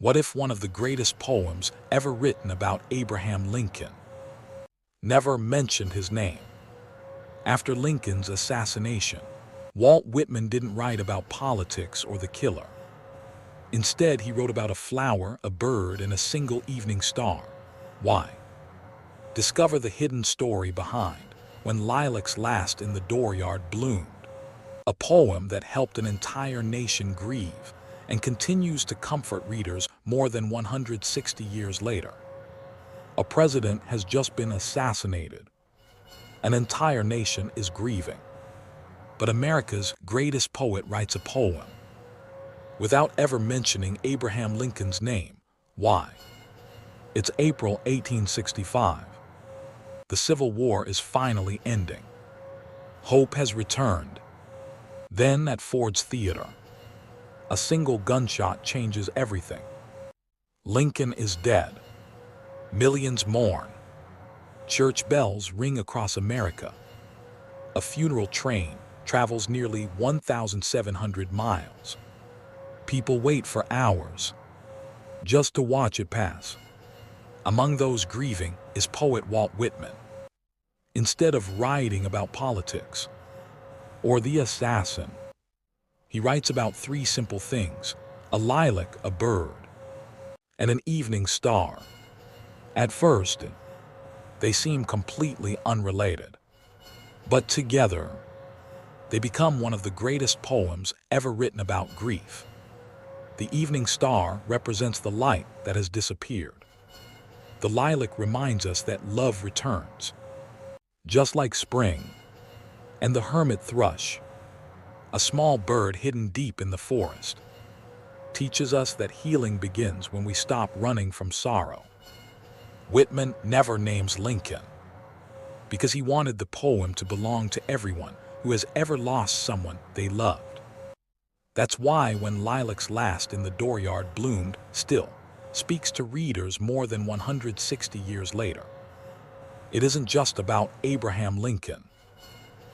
What if one of the greatest poems ever written about Abraham Lincoln never mentioned his name? After Lincoln's assassination, Walt Whitman didn't write about politics or the killer. Instead, he wrote about a flower, a bird, and a single evening star. Why? Discover the hidden story behind When Lilacs Last in the Dooryard Bloomed, a poem that helped an entire nation grieve and continues to comfort readers more than 160 years later. A president has just been assassinated. An entire nation is grieving. But America's greatest poet writes a poem without ever mentioning Abraham Lincoln's name. Why? It's April 1865. The Civil War is finally ending. Hope has returned. Then at Ford's Theater, a single gunshot changes everything. Lincoln is dead. Millions mourn. Church bells ring across America. A funeral train travels nearly 1,700 miles. People wait for hours just to watch it pass. Among those grieving is poet Walt Whitman. Instead of writing about politics or the assassin, he writes about three simple things: a lilac, a bird, and an evening star. At first, they seem completely unrelated, but together, they become one of the greatest poems ever written about grief. The evening star represents the light that has disappeared. The lilac reminds us that love returns, just like spring. And the hermit thrush, a small bird hidden deep in the forest, teaches us that healing begins when we stop running from sorrow. Whitman never names Lincoln because he wanted the poem to belong to everyone who has ever lost someone they loved. That's why When Lilacs Last in the Dooryard Bloomed still speaks to readers more than 160 years later. It isn't just about Abraham Lincoln.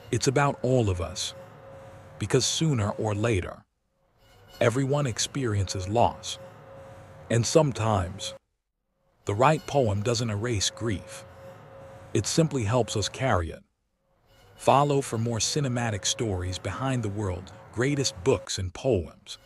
It's about all of us, because sooner or later, everyone experiences loss. And sometimes, the right poem doesn't erase grief. It simply helps us carry it. Follow for more cinematic stories behind the world's greatest books and poems.